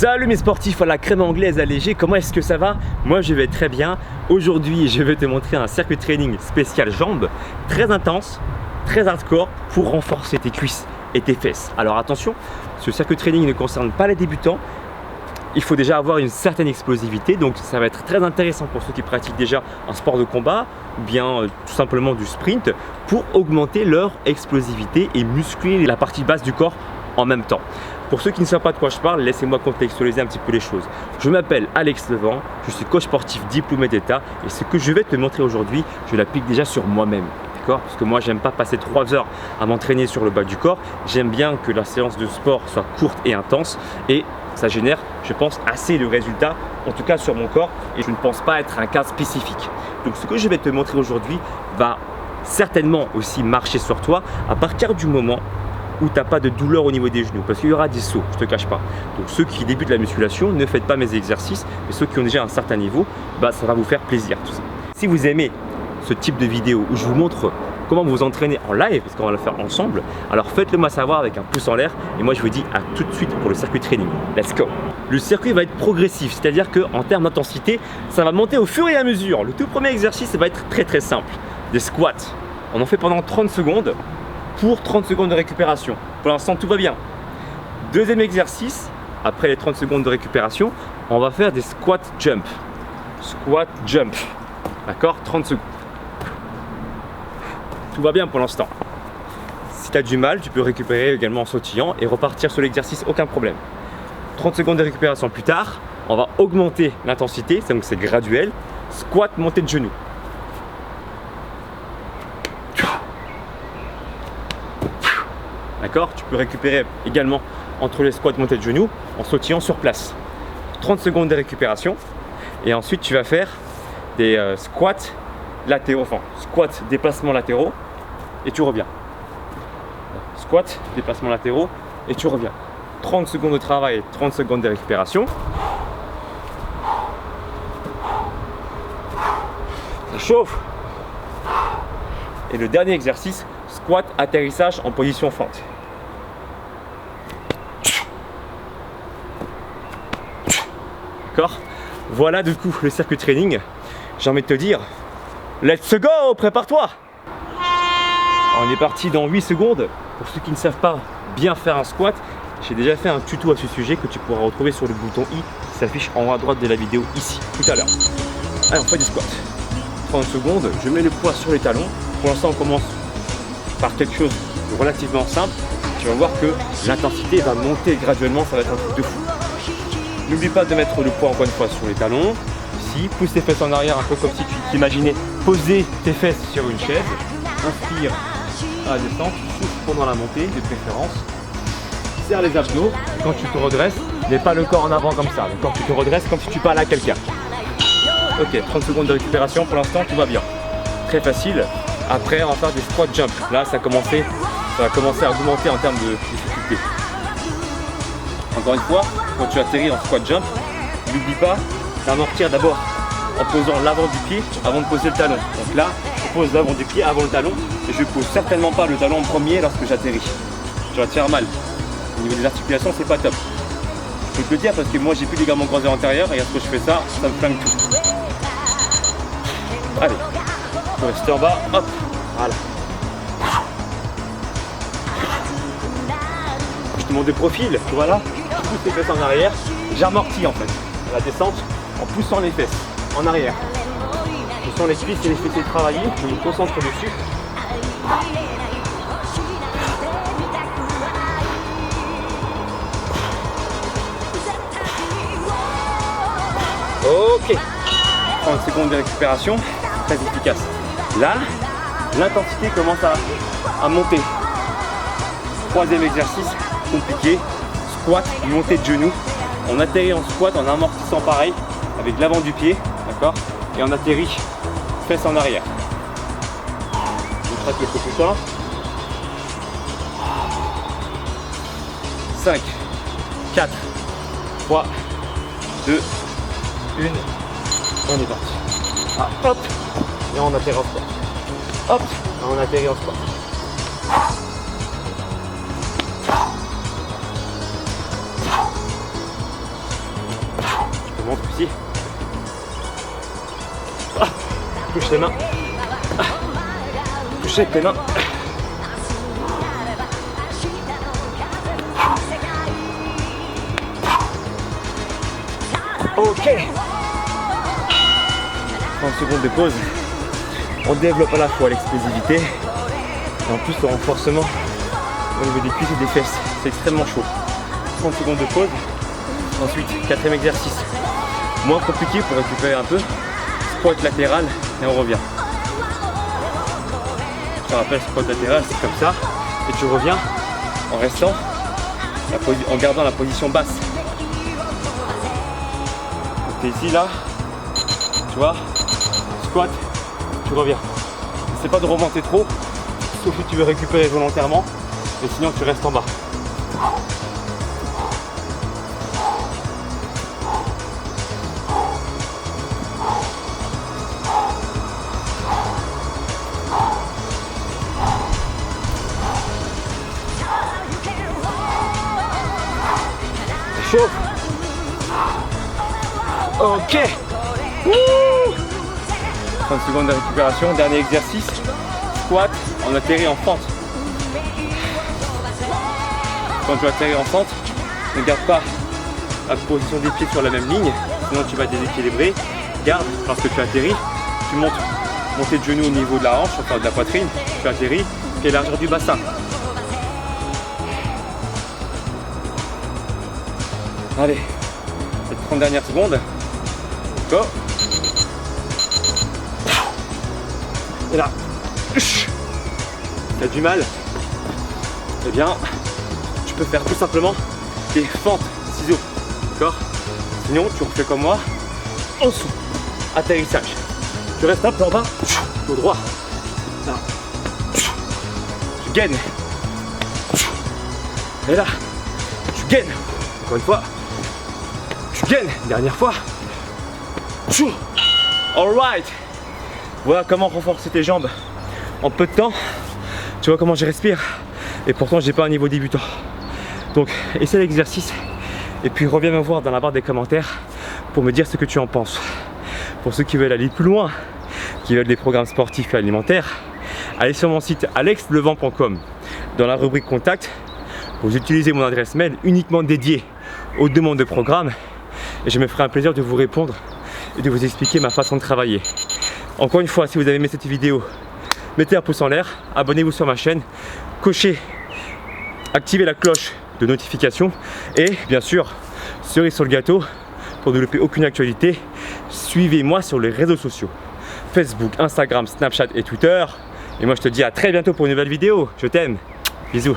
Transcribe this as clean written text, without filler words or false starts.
Salut mes sportifs à la crème anglaise allégée, comment est-ce que ça va? Moi je vais très bien. Aujourd'hui je vais te montrer un circuit training spécial jambes, très intense, très hardcore pour renforcer tes cuisses et tes fesses. Alors attention, ce circuit training ne concerne pas les débutants. Il faut déjà avoir une certaine explosivité, donc ça va être très intéressant pour ceux qui pratiquent déjà un sport de combat ou bien tout simplement du sprint pour augmenter leur explosivité et muscler la partie basse du corps en même temps. Pour ceux qui ne savent pas de quoi je parle, laissez-moi contextualiser un petit peu les choses. Je m'appelle Alex Levent, je suis coach sportif diplômé d'État et ce que je vais te montrer aujourd'hui, je l'applique déjà sur moi-même. Parce que moi j'aime pas passer 3 heures à m'entraîner sur le bas du corps, j'aime bien que la séance de sport soit courte et intense et ça génère, je pense, assez de résultats, en tout cas sur mon corps, et je ne pense pas être un cas spécifique. Donc ce que je vais te montrer aujourd'hui va certainement aussi marcher sur toi à partir du moment où tu n'as pas de douleur au niveau des genoux, parce qu'il y aura des sauts, je ne te cache pas. Donc ceux qui débutent la musculation, ne faites pas mes exercices, mais ceux qui ont déjà un certain niveau, ça va vous faire plaisir tout ça. Si vous aimez ce type de vidéo où je vous montre comment vous entraîner en live, parce qu'on va le faire ensemble, alors faites-le moi savoir avec un pouce en l'air et moi je vous dis à tout de suite pour le circuit training. Let's go! Le circuit va être progressif, c'est-à-dire qu'en termes d'intensité, ça va monter au fur et à mesure. Le tout premier exercice, ça va être très simple. Des squats. On en fait pendant 30 secondes pour 30 secondes de récupération. Pour l'instant, tout va bien. Deuxième exercice, après les 30 secondes de récupération, on va faire des squat jump. Squat jump. D'accord? 30 secondes. Tout va bien pour l'instant. Si tu as du mal, tu peux récupérer également en sautillant et repartir sur l'exercice, aucun problème. 30 secondes de récupération plus tard, on va augmenter l'intensité, donc c'est graduel. Squat, montée de genoux. D'accord? Tu peux récupérer également entre les squats, montée de genoux en sautillant sur place. 30 secondes de récupération et ensuite tu vas faire des squats latéraux, enfin squats, déplacements latéraux et tu reviens. Squat, déplacements latéraux et tu reviens. 30 secondes de travail, 30 secondes de récupération. Ça chauffe. Et le dernier exercice, squat, atterrissage en position fente. D'accord? Voilà du coup le circuit training. J'ai envie de te dire, let's go, prépare-toi! On est parti dans 8 secondes. Pour ceux qui ne savent pas bien faire un squat, j'ai déjà fait un tuto à ce sujet que tu pourras retrouver sur le bouton I qui s'affiche en haut à droite de la vidéo ici, tout à l'heure. Allez, on fait du squat. 30 secondes, je mets le poids sur les talons. Pour l'instant, on commence par quelque chose de relativement simple. Tu vas voir que l'intensité va monter graduellement, ça va être un truc de fou. N'oublie pas de mettre le poids encore une fois sur les talons. Ici, pousse tes fesses en arrière, un peu comme si tu t'imaginais poser tes fesses sur une chaise. Inspire à la descente, souffle pendant la montée de préférence. Serre les abdos. Quand tu te redresses, mets pas le corps en avant comme ça. Donc, quand tu te redresses, comme si tu parlais à quelqu'un. Ok, 30 secondes de récupération, pour l'instant tout va bien. Très facile. Après, on va faire des squat jump. Là, ça va commencer à augmenter en termes de difficulté. Encore une fois, quand tu atterris en squat jump, n'oublie pas d'amortir d'abord en posant l'avant du pied avant de poser le talon. Donc là, je pose l'avant du pied avant le talon et je ne pose certainement pas le talon en premier lorsque j'atterris. Je vais te faire mal. Au niveau des articulations, c'est pas top. Je peux te le dire parce que moi j'ai plus de ligaments croisés antérieurs et lorsque je fais ça, ça me flingue tout. Allez, je peux rester en bas, hop, voilà. Je te montre de profil, voilà. Je pousse les fesses en arrière, j'amortis en fait la descente en poussant les fesses en arrière. Je sens les cuisses et les fessiers travailler, je me concentre dessus. Ok, 30 secondes de récupération, très efficace. Là, l'intensité commence à monter. Troisième exercice, compliqué, squat, montée de genoux. On atterrit en squat en amortissant pareil, avec l'avant du pied, d'accord? Et on atterrit fesses en arrière. Je traite le côté 5, 4, 3, 2, 1, on est parti. Ah, hop, et on atterrit en squat. Hop, et on atterrit en squat. ventre aussi. Ah, touche les mains. Ah, touche avec tes mains. Ok. 30 secondes de pause. On développe à la fois l'explosivité et en plus le renforcement au niveau des cuisses et des fesses. C'est extrêmement chaud. 30 secondes de pause. Ensuite, quatrième exercice. Moins compliqué pour récupérer un peu. Squat latéral et on revient. Je te rappelle, squat latéral, c'est comme ça. Et tu reviens en restant, en gardant la position basse. Tu es ici, là. Tu vois, squat, tu reviens. C'est pas de remonter trop, sauf si tu veux récupérer volontairement. Et sinon, tu restes en bas. Chauffe. Ok. Wouh. 30 secondes de récupération, dernier exercice. Squat, on atterrit en fente. Quand tu atterris en fente, ne garde pas la position des pieds sur la même ligne, sinon tu vas déséquilibrer. Garde, lorsque tu atterris, tu montes montée de genoux au niveau de la hanche, enfin de la poitrine, tu atterris, et largeur du bassin. Allez, les 30 dernières secondes. Go. Et là, tu as du mal, eh bien, tu peux faire tout simplement des fentes ciseaux. D'accord? Sinon, tu refais comme moi, en dessous, atterrissage. Tu restes un peu en bas, au droit. Là. Tu gaines. Et là, tu gaines. Encore une fois. Tu gaines. Dernière fois. Alright. Voilà comment renforcer tes jambes en peu de temps. Tu vois comment je respire. Et pourtant, j'ai pas un niveau débutant. Donc, essaie l'exercice. Et puis, reviens me voir dans la barre des commentaires pour me dire ce que tu en penses. Pour ceux qui veulent aller plus loin, qui veulent des programmes sportifs et alimentaires, allez sur mon site alexlevent.com. Dans la rubrique contact, vous utilisez mon adresse mail uniquement dédiée aux demandes de programmes et je me ferai un plaisir de vous répondre et de vous expliquer ma façon de travailler. Encore une fois, si vous avez aimé cette vidéo, mettez un pouce en l'air, abonnez-vous sur ma chaîne, cochez, activez la cloche de notification et bien sûr, cerise sur le gâteau, pour ne louper aucune actualité, suivez-moi sur les réseaux sociaux. Facebook, Instagram, Snapchat et Twitter. Et moi je te dis à très bientôt pour une nouvelle vidéo. Je t'aime. Bisous.